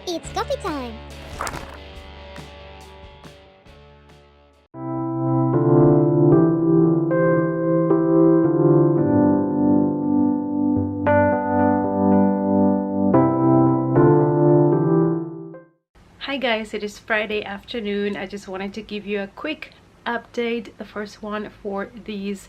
It's coffee time! Hi guys, it is Friday afternoon. I just wanted to give you a quick update, the first one for these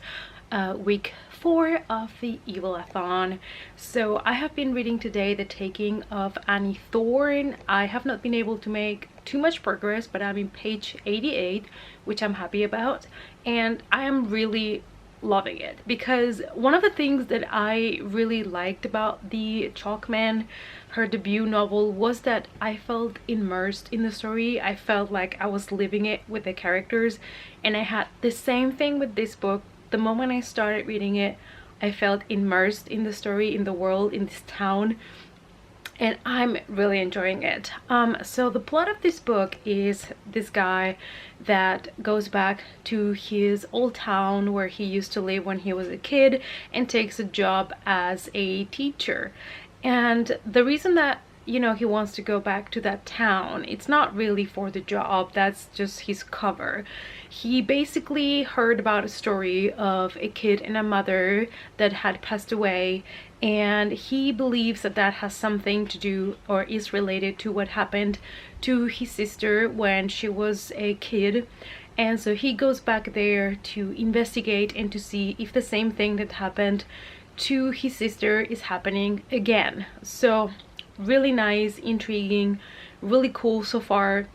week 4 of the Readathon. So I have been reading today The Taking of Annie Thorne. I have not been able to make too much progress, but I'm in page 88, which I'm happy about, and I am really loving it because one of the things that I really liked about the Chalkman, her debut novel, was that I felt immersed in the story. I felt like I was living it with the characters, and I had the same thing with this book. The moment I started reading it, I felt immersed in the story, in the world, in this town, and I'm really enjoying it. So the plot of this book is this guy that goes back to his old town where he used to live when he was a kid and takes a job as a teacher. And the reason that, you know, he wants to go back to that town, it's not really for the job, that's just his cover. He basically heard about a story of a kid and a mother that had passed away, and he believes that that has something to do or is related to what happened to his sister when she was a kid. And so he goes back there to investigate and to see if the same thing that happened to his sister is happening again. So really nice, intriguing, really cool so far,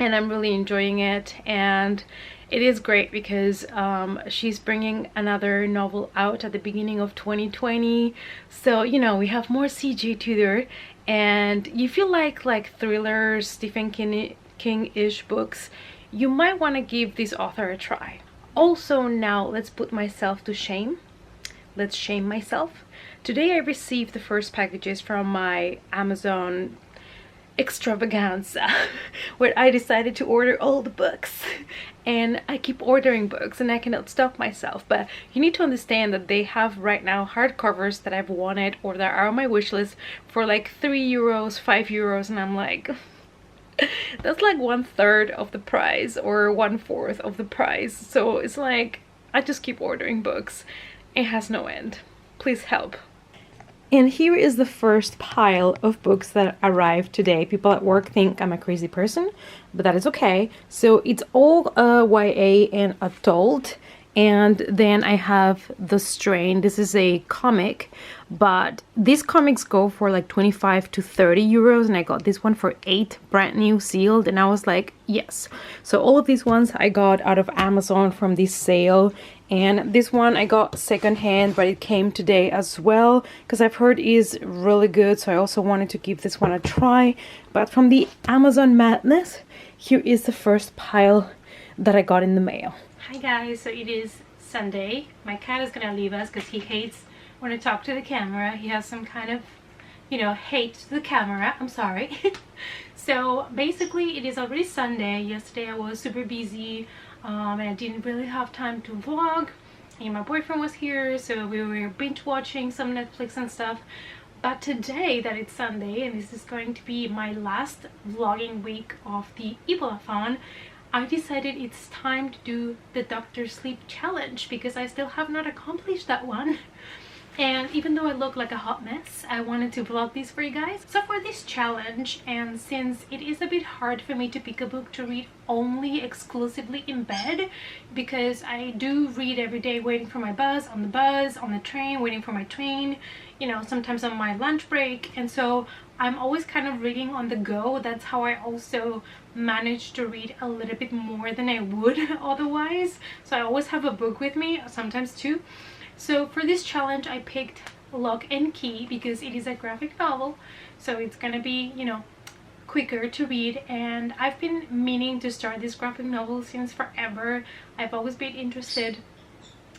and I'm really enjoying it. And it is great because she's bringing another novel out at the beginning of 2020, so you know, we have more CJ Tudor, and if you like thrillers, Stephen King-ish books, you might want to give this author a try. Also, now let's put myself to shame. Let's shame myself. Today I received the first packages from my Amazon extravaganza where I decided to order all the books, and I keep ordering books and I cannot stop myself. But you need to understand that they have right now hardcovers that I've wanted or that are on my wish list for like €3, €5, and I'm like, that's like 1/3 of the price or 1/4 of the price. So it's like I just keep ordering books. It has no end. Please help. And here is the first pile of books that arrived today. People at work think I'm a crazy person, but that is okay. So it's all YA and adult. And then I have The Strain. This is a comic, but these comics go for like 25 to 30 euros, and I got this one for 8, brand new, sealed, and I was like, yes. So all of these ones I got out of Amazon from this sale, and this one I got secondhand, but it came today as well because I've heard is really good, so I also wanted to give this one a try. But from the Amazon madness, here is the first pile that I got in the mail. Hi guys, so it is Sunday. My cat is gonna leave us because he hates when I talk to the camera. He has some kind of, you know, hate to the camera. I'm sorry. So basically it is already Sunday. Yesterday I was super busy and I didn't really have time to vlog, and my boyfriend was here, so we were binge watching some Netflix and stuff. But today that it's Sunday and this is going to be my last vlogging week of the Readathon, I decided it's time to do the Doctor Sleep challenge because I still have not accomplished that one. And even though I look like a hot mess, I wanted to vlog this for you guys. So for this challenge, and since it is a bit hard for me to pick a book to read only exclusively in bed, because I do read every day waiting for my bus, on the train, waiting for my train, you know, sometimes on my lunch break, and so I'm always kind of reading on the go. That's how I also manage to read a little bit more than I would otherwise. So I always have a book with me, sometimes two. So for this challenge I picked Lock and Key because it is a graphic novel, so it's gonna be, you know, quicker to read, and I've been meaning to start this graphic novel since forever. I've always been interested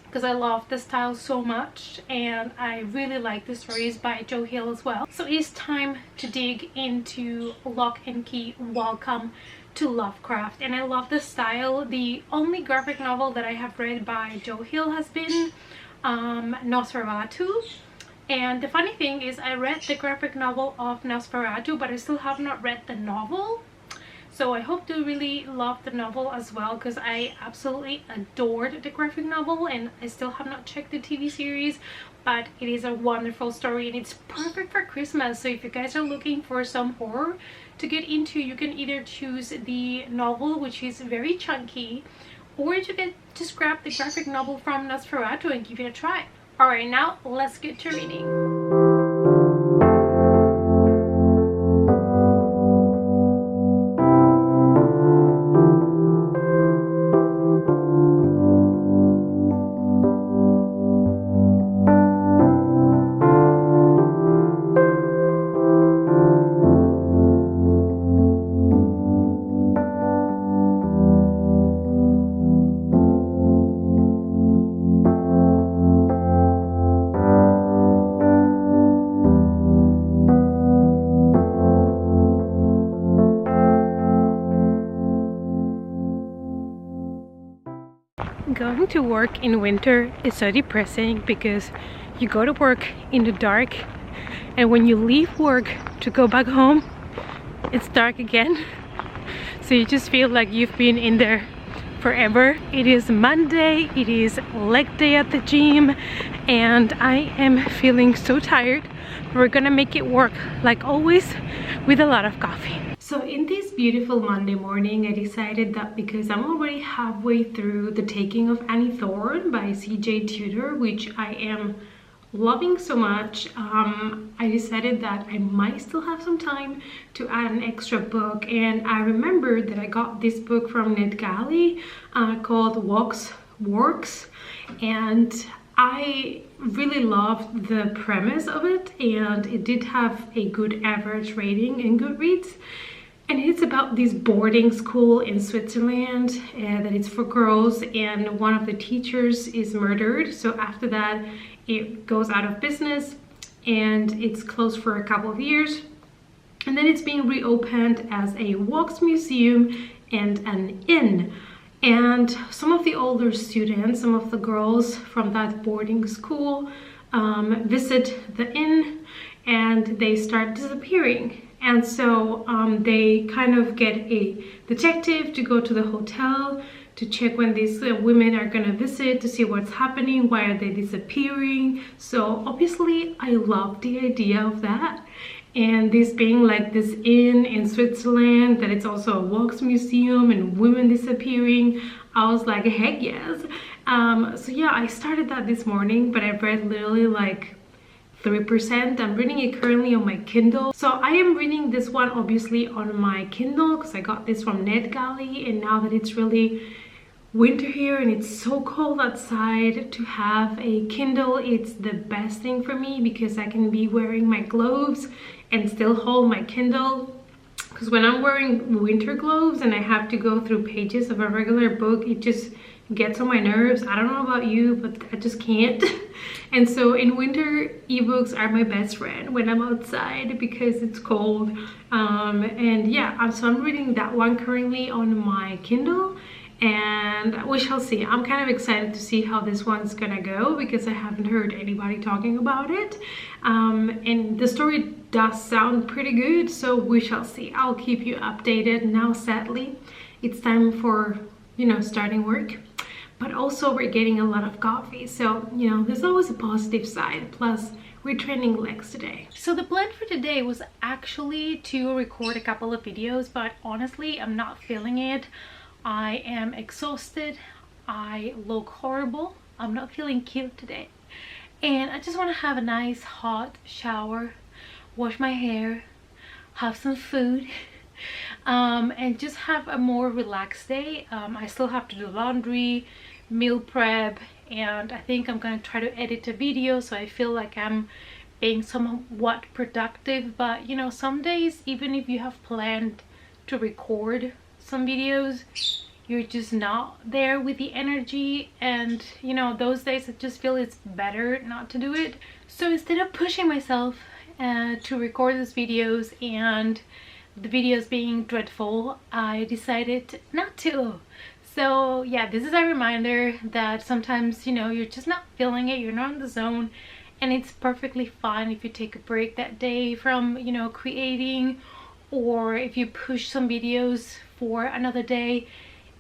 because I love the style so much, and I really like the stories by Joe Hill as well. So it is time to dig into Lock and Key, Welcome to Lovecraft. And I love the style. The only graphic novel that I have read by Joe Hill has been Nosferatu, And the funny thing is I read the graphic novel of Nosferatu, but I still have not read the novel. So I hope to really love the novel as well, because I absolutely adored the graphic novel, and I still have not checked the TV series, but it is a wonderful story and it's perfect for Christmas. So if you guys are looking for some horror to get into, you can either choose the novel, which is very chunky, or you can just grab the graphic novel from Nosferatu and give it a try. Alright, now let's get to reading. Going to work in winter is so depressing, because you go to work in the dark, and when you leave work to go back home, it's dark again. So you just feel like you've been in there forever. It is Monday, it is leg day at the gym, and I am feeling so tired. We're gonna make it work like always with a lot of coffee. So in this beautiful Monday morning, I decided that because I'm already halfway through The Taking of Annie Thorne by C.J. Tudor, which I am loving so much, I decided that I might still have some time to add an extra book. And I remembered that I got this book from NetGalley called Works, and I really loved the premise of it, and it did have a good average rating in Goodreads. And it's about this boarding school in Switzerland that it's for girls, and one of the teachers is murdered. So after that, it goes out of business and it's closed for a couple of years. And then it's being reopened as a wax museum and an inn. And some of the older students, some of the girls from that boarding school visit the inn, and they start disappearing. And so they kind of get a detective to go to the hotel to check when these women are gonna visit, to see what's happening, why are they disappearing. So obviously I love the idea of that, and this being like this inn in Switzerland, that it's also a wax museum and women disappearing, I was like, heck yes. So yeah, I started that this morning, but I've read literally like 3%. I'm reading it currently on my Kindle. So I am reading this one obviously on my Kindle because I got this from NetGalley, and now that it's really winter here and it's so cold outside, to have a Kindle, it's the best thing for me, because I can be wearing my gloves and still hold my Kindle. Because when I'm wearing winter gloves and I have to go through pages of a regular book, it just gets on my nerves. I don't know about you, but I just can't. And so in winter, ebooks are my best friend when I'm outside because it's cold. And yeah, so I'm reading that one currently on my Kindle, and we shall see. I'm kind of excited to see how this one's gonna go, because I haven't heard anybody talking about it. And the story does sound pretty good, so we shall see. I'll keep you updated. Now sadly, it's time for, you know, starting work. But also we're getting a lot of coffee, so you know, there's always a positive side. Plus we're training legs today. So the plan for today was actually to record a couple of videos, but honestly I'm not feeling it. I am exhausted, I look horrible, I'm not feeling cute today, and I just want to have a nice hot shower, wash my hair, have some food, and just have a more relaxed day. I still have to do laundry, meal prep, and I think I'm gonna try to edit a video so I feel like I'm being somewhat productive. But you know, some days, even if you have planned to record some videos, you're just not there with the energy, and you know, those days I just feel it's better not to do it. So instead of pushing myself to record these videos and the videos being dreadful, I decided not to. So yeah, this is a reminder that sometimes, you know, you're just not feeling it, you're not in the zone, and it's perfectly fine if you take a break that day from, you know, creating, or if you push some videos for another day.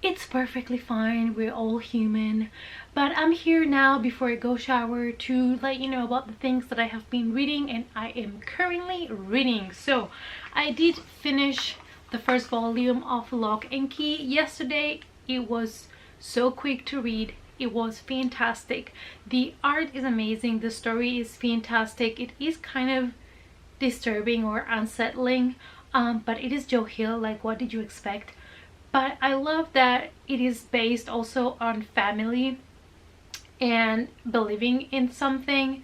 It's perfectly fine, we're all human. But I'm here now before I go shower to let you know about the things that I have been reading, and I am currently reading. So I did finish the first volume of Lock and Key yesterday. It was so quick to read. It was fantastic. The art is amazing, the story is fantastic. It is kind of disturbing or unsettling, but it is Joe Hill, like what did you expect? But I love that it is based also on family and believing in something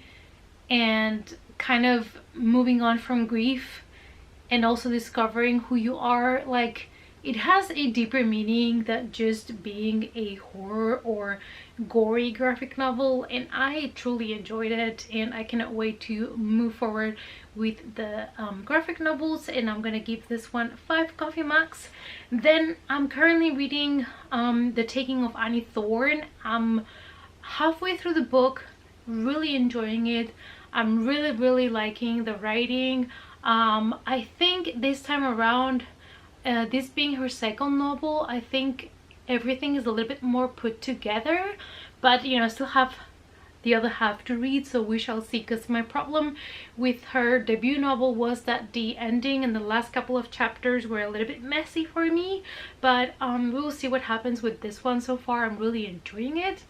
and kind of moving on from grief and also discovering who you are. Like, it has a deeper meaning than just being a horror or gory graphic novel, and I truly enjoyed it, and I cannot wait to move forward with the graphic novels, and I'm gonna give this one 5 coffee mugs. Then I'm currently reading The Taking of Annie Thorne. I'm halfway through the book, really enjoying it. I'm really liking the writing. I think this time around, this being her second novel, I think everything is a little bit more put together, but you know, I still have the other half to read, so we shall see. Because my problem with her debut novel was that the ending and the last couple of chapters were a little bit messy for me, but we will see what happens with this one. So far I'm really enjoying it.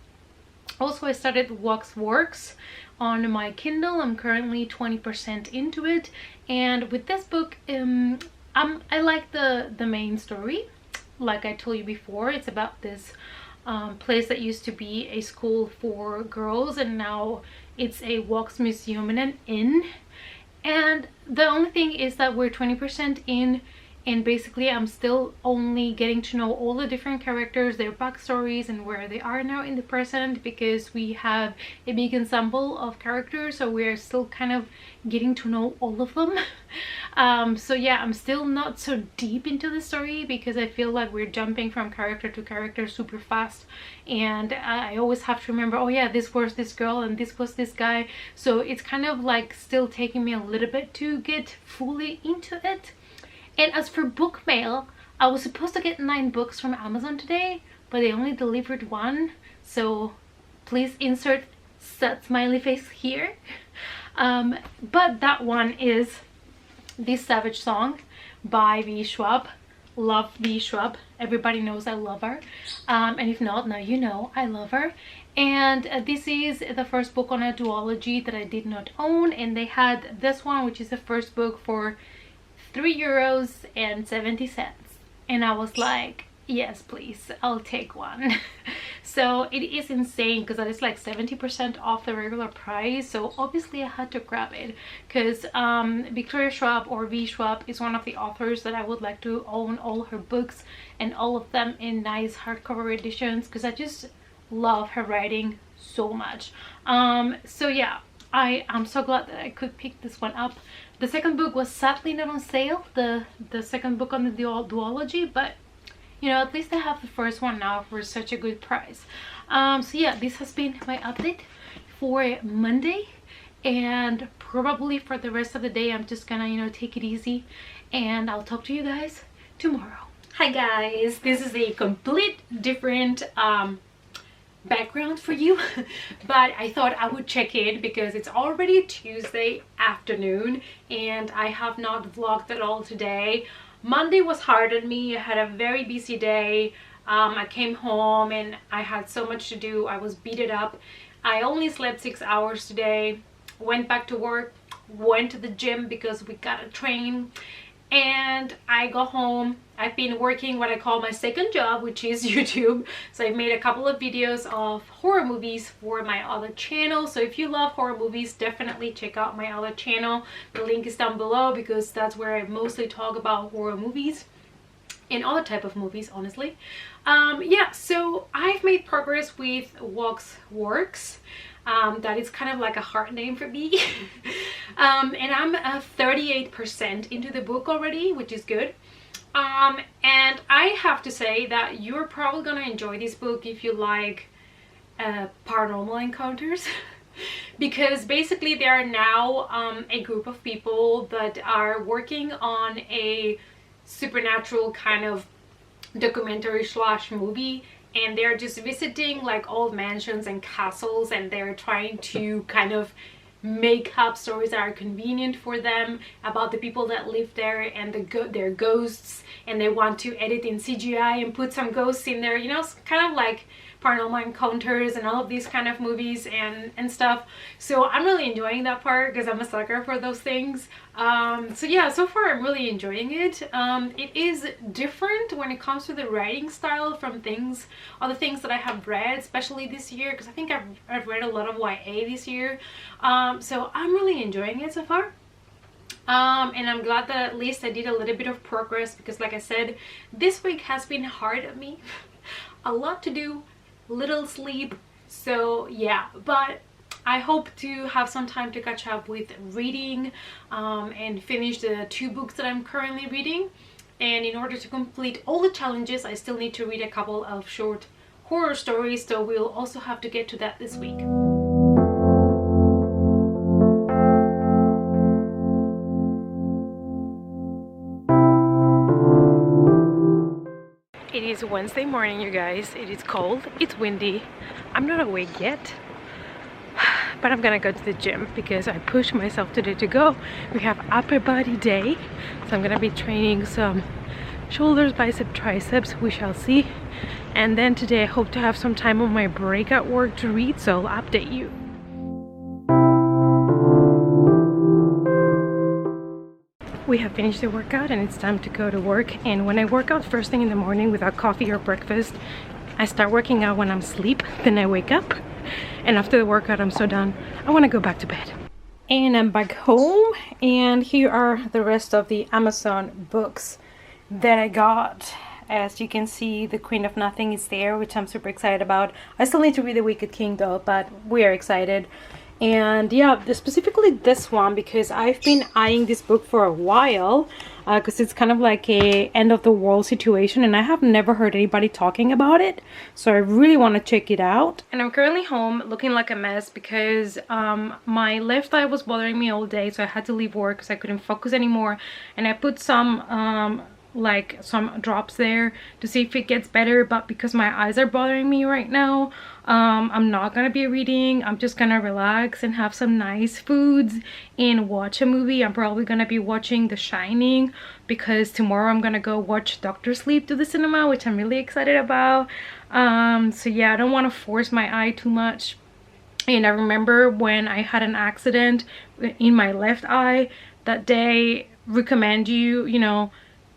Also, I started Wax Works on my Kindle. I'm currently 20% into it, and with this book I like the main story. Like I told you before, it's about this place that used to be a school for girls, and now it's a wax museum and an inn. And the only thing is that we're 20% in, and basically I'm still only getting to know all the different characters, their backstories, and where they are now in the present, because we have a big ensemble of characters, so we're still kind of getting to know all of them. So yeah, I'm still not so deep into the story because I feel like we're jumping from character to character super fast, and I always have to remember, oh yeah, this was this girl and this was this guy, so it's kind of like still taking me a little bit to get fully into it. And as for book mail, I was supposed to get 9 books from Amazon today, but they only delivered 1, so please insert sad smiley face here. But that one is This Savage Song by V. Schwab. Love V. Schwab. Everybody knows I love her. And if not, now you know I love her. And this is the first book on a duology that I did not own, and they had this one, which is the first book, for €3.70, and I was like, yes please, I'll take one. So it is insane because that is like 70% off the regular price, so obviously I had to grab it because Victoria Schwab, or V. Schwab, is one of the authors that I would like to own all her books, and all of them in nice hardcover editions, because I just love her writing so much. So yeah, I'm so glad that I could pick this one up. The second book was sadly not on sale, the second book on the duology, but you know, at least I have the first one now for such a good price. So yeah, this has been my update for Monday, and probably for the rest of the day I'm just gonna, you know, take it easy, and I'll talk to you guys tomorrow. Hi guys, this is a complete different background for you, but I thought I would check in because it's already Tuesday afternoon and I have not vlogged at all today. Monday was hard on me. I had a very busy day. I came home and I had so much to do. I was beaten up. I only slept 6 hours today, went back to work, went to the gym because we gotta train, and I got home. I've been working what I call my second job, which is YouTube. So I've made a couple of videos of horror movies for my other channel. So if you love horror movies, definitely check out my other channel. The link is down below because that's where I mostly talk about horror movies and other type of movies, honestly. Yeah, so I've made progress with Wax Works. That is kind of like a hard name for me. And I'm 38% into the book already, which is good. And I have to say that you're probably gonna enjoy this book if you like paranormal encounters, because basically they are now a group of people that are working on a supernatural kind of documentary slash movie, and they're just visiting like old mansions and castles, and they're trying to kind of make up stories that are convenient for them about the people that live there and their ghosts, and they want to edit in CGI and put some ghosts in there, you know, kind of like Paranormal Encounters and all of these kind of movies and stuff. So I'm really enjoying that part because I'm a sucker for those things. So yeah, so far I'm really enjoying it. It is different when it comes to the writing style from other things that I have read, especially this year, because I think I've read a lot of YA this year. So I'm really enjoying it so far. And I'm glad that at least I did a little bit of progress, because like I said, this week has been hard on me. A lot to do, little sleep, so yeah, but I hope to have some time to catch up with reading and finish the 2 books that I'm currently reading. And in order to complete all the challenges, I still need to read a couple of short horror stories, so we'll also have to get to that this week. It is Wednesday morning, you guys. It is cold, it's windy. I'm not awake yet, but I'm gonna go to the gym because I pushed myself today to go. We have upper body day, so I'm gonna be training some shoulders, bicep, triceps, we shall see. And then today I hope to have some time on my break at work to read, so I'll update you. We have finished the workout and it's time to go to work. And when I work out first thing in the morning without coffee or breakfast, I start working out when I'm asleep, then I wake up, and after the workout I'm so done, I want to go back to bed. And I'm back home, and here are the rest of the Amazon books that I got. As you can see, The Queen of Nothing is there, which I'm super excited about. I still need to read The Wicked King though, but we are excited. And yeah, specifically this one, because I've been eyeing this book for a while, because it's kind of like a end of the world situation, and I have never heard anybody talking about it, so I really want to check it out. And I'm currently home looking like a mess because my left eye was bothering me all day, so I had to leave work because I couldn't focus anymore, and I put some like some drops there to see if it gets better, but because my eyes are bothering me right now, I'm not gonna be reading. I'm just gonna relax and have some nice foods and watch a movie. I'm probably gonna be watching The Shining, because tomorrow I'm gonna go watch Dr. Sleep to the cinema, which I'm really excited about. So yeah, I don't want to force my eye too much. And I remember when I had an accident in my left eye, that they recommend you know,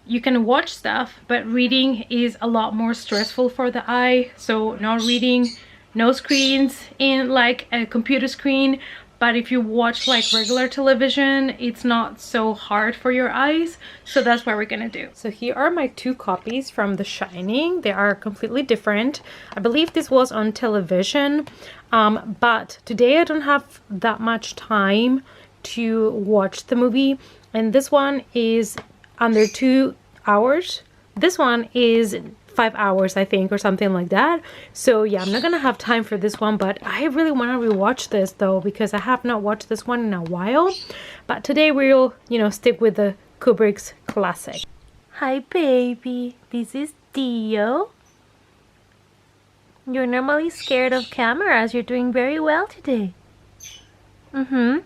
you can watch stuff, but reading is a lot more stressful for the eye. So no reading, no screens in like a computer screen. But if you watch like regular television, it's not so hard for your eyes. So that's what we're gonna do. So here are my 2 copies from The Shining. They are completely different. I believe this was on television, but today I don't have that much time to watch the movie. And this one is under 2 hours. This one is 5 hours, I think, or something like that. So yeah, I'm not gonna have time for this one, but I really want to rewatch this though, because I have not watched this one in a while. But today we'll, you know, stick with the Kubrick's classic. Hi baby, this is Dio. You're normally scared of cameras. You're doing very well today. You're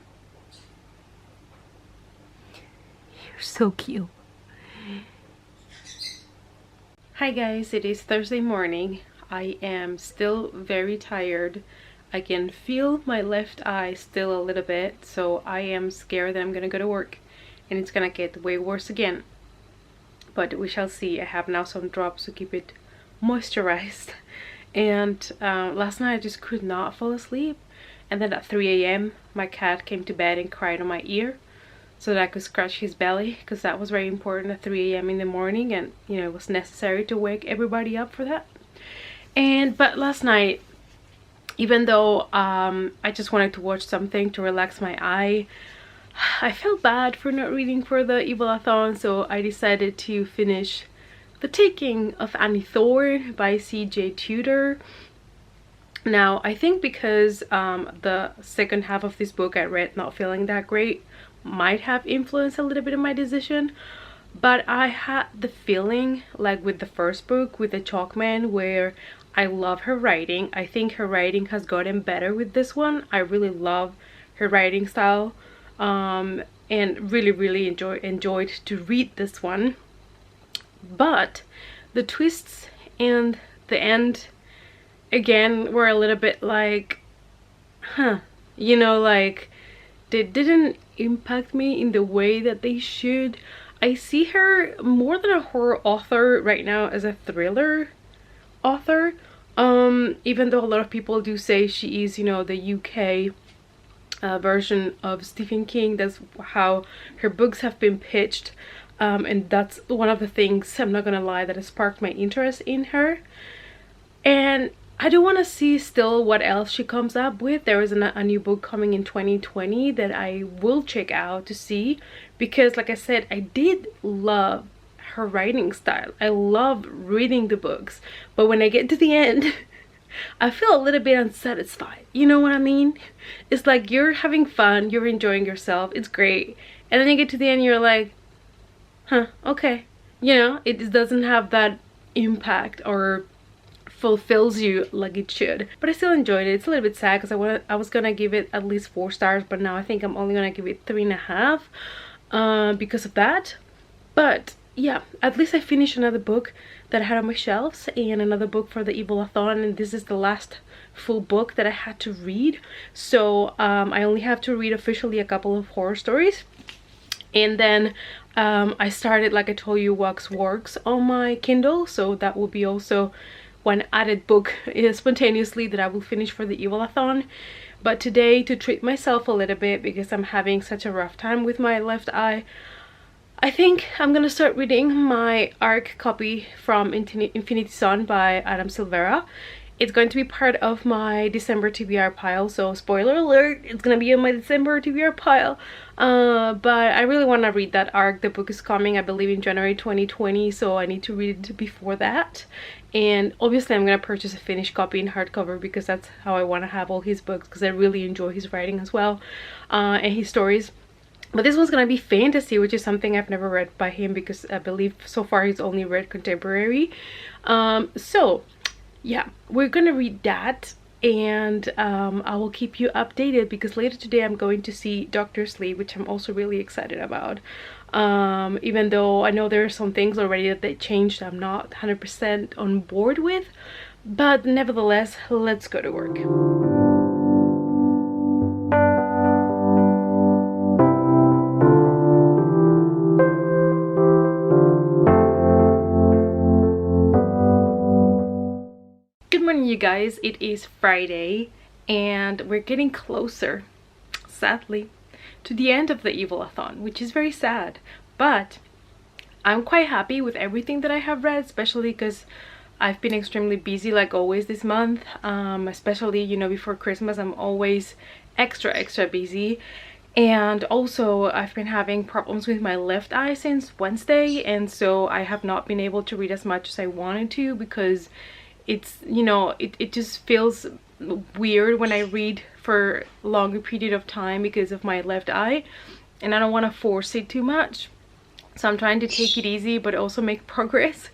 so cute. Hi guys, it is Thursday morning. I am still very tired. I can feel my left eye still a little bit, so I am scared that I'm gonna go to work and it's gonna get way worse again. But we shall see. I have now some drops to keep it moisturized. And last night I just could not fall asleep. And then at 3 a.m. my cat came to bed and cried on my ear, so that I could scratch his belly, because that was very important at 3 a.m. in the morning, and you know, it was necessary to wake everybody up for that. But last night, even though I just wanted to watch something to relax my eye, I felt bad for not reading for the Readathon, so I decided to finish The Taking of Annie Thorne by C.J. Tudor. Now, I think because the second half of this book I read not feeling that great might have influenced a little bit of my decision, but I had the feeling like with the first book, with the Chalkman, where I love her writing. I think her writing has gotten better with this one. I really love her writing style, and really enjoyed to read this one. But the twists and the end again were a little bit like, huh, you know, like they didn't impact me in the way that they should. I see her more than a horror author right now as a thriller author, even though a lot of people do say she is, you know, the UK version of Stephen King. That's how her books have been pitched, and that's one of the things, I'm not gonna lie, that has sparked my interest in her. And I do want to see still what else she comes up with. There is a new book coming in 2020 that I will check out to see, because like I said, I did love her writing style. I love reading the books, but when I get to the end I feel a little bit unsatisfied. You know what I mean? It's like you're having fun, you're enjoying yourself, it's great, and then you get to the end, you're like, huh, okay. You know, it doesn't have that impact or fulfills you like it should. But I still enjoyed it. It's a little bit sad because I was gonna give it at least 4 stars, but now I think I'm only gonna give it 3.5 because of that. But yeah, at least I finished another book that I had on my shelves, and another book for the Readathon, and this is the last full book that I had to read. So I only have to read officially a couple of horror stories, and then I started, like I told you, Wax Works on my Kindle, so that will be also one added book spontaneously that I will finish for the Readathon. But today, to treat myself a little bit because I'm having such a rough time with my left eye, I think I'm gonna start reading my ARC copy from Infinity Son by Adam Silvera. It's going to be part of my December TBR pile, so spoiler alert, it's gonna be in my December TBR pile. But I really want to read that ARC. The book is coming, I believe, in January 2020, so I need to read it before that. And obviously I'm gonna purchase a finished copy in hardcover because that's how I want to have all his books, because I really enjoy his writing as well, and his stories. But this one's gonna be fantasy, which is something I've never read by him, because I believe so far he's only read contemporary. So yeah, we're gonna read that, and I will keep you updated, because later today I'm going to see Dr. Sleep, which I'm also really excited about. Even though I know there are some things already that they changed I'm not 100% on board with, but nevertheless, let's go to work. Good morning, you guys. It is Friday and we're getting closer, sadly, to the end of the Readathon, which is very sad, but I'm quite happy with everything that I have read, especially because I've been extremely busy like always this month, especially, you know, before Christmas I'm always extra busy. And also I've been having problems with my left eye since Wednesday, and so I have not been able to read as much as I wanted to, because it's, you know, it just feels weird when I read for a longer period of time because of my left eye, and I don't want to force it too much, so I'm trying to take it easy but also make progress.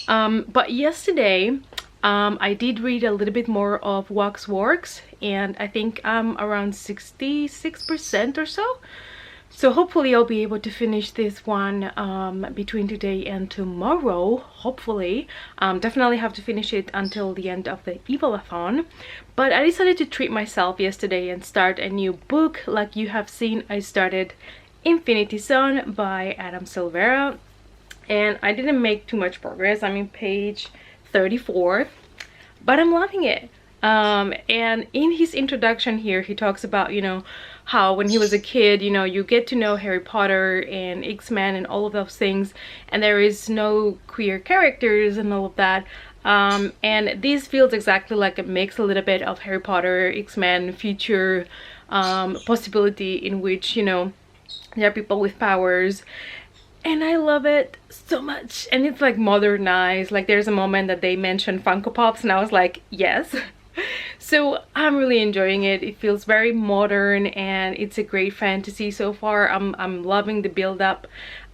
But yesterday I did read a little bit more of Wax Works, and I think I'm around 66% or so. So hopefully I'll be able to finish this one between today and tomorrow, hopefully. Definitely have to finish it until the end of the Readathon. But I decided to treat myself yesterday and start a new book. Like you have seen, I started Infinity Son by Adam Silvera, and I didn't make too much progress. I'm in page 34, but I'm loving it. And in his introduction here, he talks about, you know, how when he was a kid, you know, you get to know Harry Potter and X-Men and all of those things, and there is no queer characters and all of that. And this feels exactly like a mix, a little bit of Harry Potter, X-Men, future possibility in which, you know, there are people with powers. And I love it so much, and it's like modernized. Like there's a moment that they mention Funko Pops, and I was like, yes, So I'm really enjoying it. It feels very modern and it's a great fantasy so far. I'm loving the build up.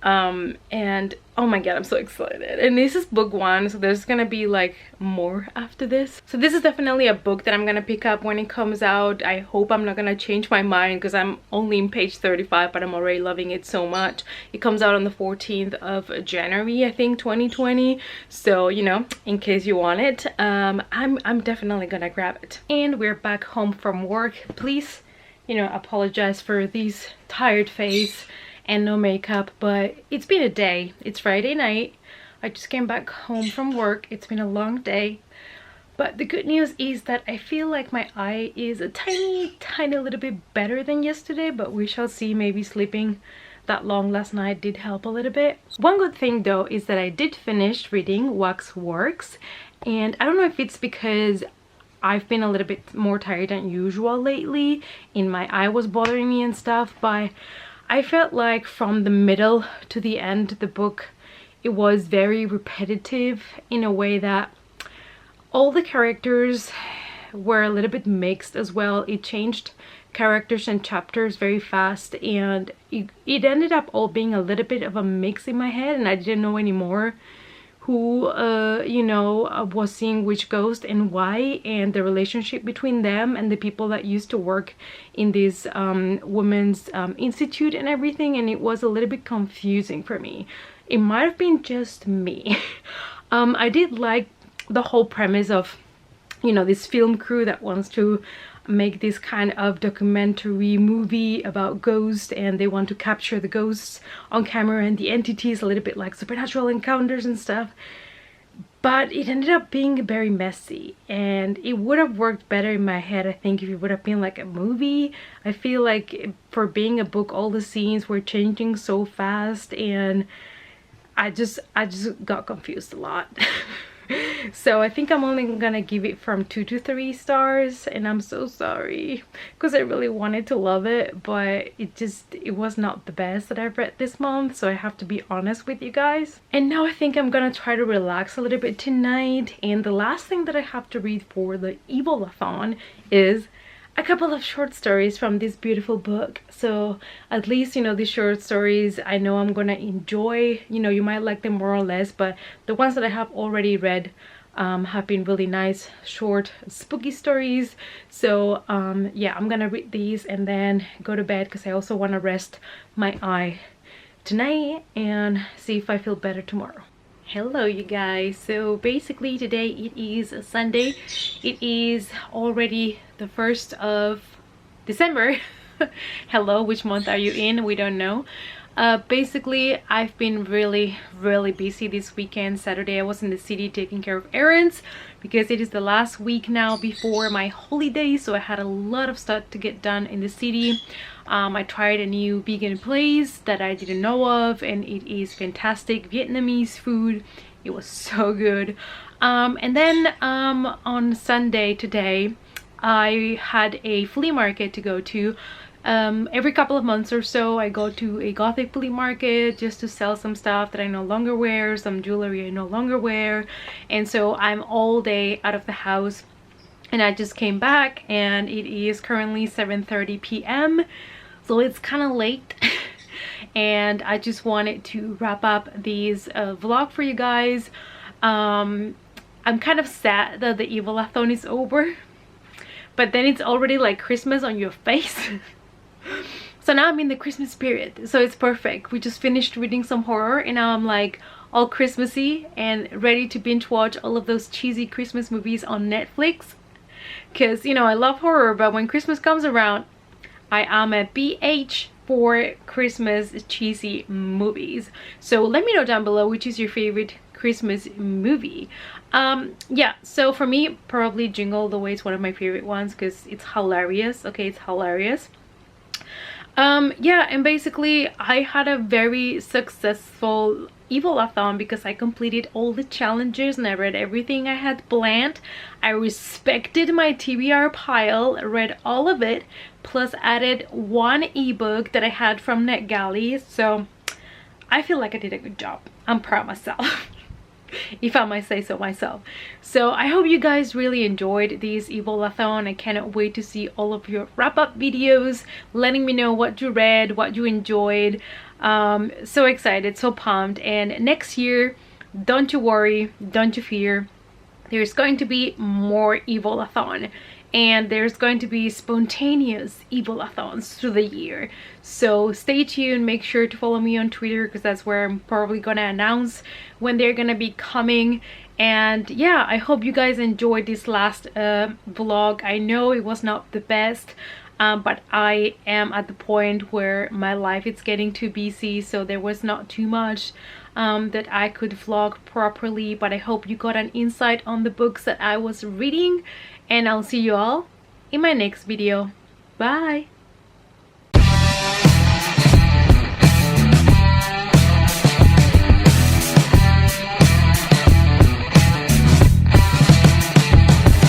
And oh my god, I'm so excited. And this is book 1, so there's gonna be like more after this. So this is definitely a book that I'm gonna pick up when it comes out. I hope I'm not gonna change my mind because I'm only in page 35, but I'm already loving it so much. It comes out on the 14th of January, I think, 2020. So, you know, in case you want it, I'm definitely gonna grab it. And we're back home from work. Please, you know, apologize for these tired face and no makeup, but it's been a day. It's Friday night. I just came back home from work. It's been a long day, but the good news is that I feel like my eye is a tiny little bit better than yesterday, but we shall see. Maybe sleeping that long last night did help a little bit. One good thing though is that I did finish reading Wax Works, and I don't know if it's because I've been a little bit more tired than usual lately and my eye was bothering me and stuff, but I felt like from the middle to the end the book, it was very repetitive in a way that all the characters were a little bit mixed as well. It changed characters and chapters very fast, and it ended up all being a little bit of a mix in my head, and I didn't know anymore who you know, was seeing which ghost and why, and the relationship between them and the people that used to work in this women's institute and everything, and it was a little bit confusing for me. It might have been just me. I did like the whole premise of, you know, this film crew that wants to make this kind of documentary movie about ghosts, and they want to capture the ghosts on camera and the entities, a little bit like supernatural encounters and stuff. But it ended up being very messy, and it would have worked better in my head, I think, if it would have been like a movie. I feel like for being a book, all the scenes were changing so fast, and I just got confused a lot. So I think I'm only gonna give it from 2 to 3 stars, and I'm so sorry because I really wanted to love it, but it was not the best that I've read this month, so I have to be honest with you guys. And now I think I'm gonna try to relax a little bit tonight, and the last thing that I have to read for the Readathon is a couple of short stories from this beautiful book. So at least, you know, these short stories I know I'm gonna enjoy. You know, you might like them more or less, but the ones that I have already read have been really nice, short, spooky stories. So yeah, I'm gonna read these and then go to bed because I also want to rest my eye tonight and see if I feel better tomorrow. Hello you guys, so basically today it is a Sunday. It is already the 1st of December. Hello, which month are you in? We don't know. Basically I've been really busy this weekend. Saturday I was in the city taking care of errands because it is the last week now before my holiday, so I had a lot of stuff to get done in the city. I tried a new vegan place that I didn't know of, and it is fantastic Vietnamese food. It was so good. And then on Sunday today I had a flea market to go to. Every couple of months or so I go to a gothic flea market just to sell some stuff that I no longer wear, some jewelry I no longer wear, and so I'm all day out of the house. And I just came back and it is currently 7:30 p.m. so it's kind of late. And I just wanted to wrap up these vlog for you guys. I'm kind of sad that the Readathon is over, but then it's already like Christmas on your face. So now I'm in the Christmas spirit, so it's perfect. We just finished reading some horror and now I'm like all Christmassy and ready to binge watch all of those cheesy Christmas movies on Netflix. Because, you know, I love horror, but when Christmas comes around, I am a BH for Christmas cheesy movies. So let me know down below which is your favorite Christmas movie. Yeah, so for me, probably Jingle All the Way is one of my favorite ones because it's hilarious. Okay, it's hilarious. Yeah, and basically I had a very successful Readathon because I completed all the challenges and I read everything I had planned. I respected my TBR pile, read all of it, plus added one ebook that I had from NetGalley. So I feel like I did a good job. I'm proud of myself. if I might say so myself. So I hope you guys really enjoyed this Readathon. I cannot wait to see all of your wrap-up videos, letting me know what you read, what you enjoyed. So excited, so pumped. And next year, don't you worry, don't you fear, there's going to be more Readathon, and there's going to be spontaneous Readathons through the year. So stay tuned, make sure to follow me on Twitter, because that's where I'm probably gonna announce when they're gonna be coming. And yeah, I hope you guys enjoyed this last vlog. I know it was not the best, but I am at the point where my life is getting too busy, so there was not too much that I could vlog properly. But I hope you got an insight on the books that I was reading, and I'll see you all in my next video. Bye!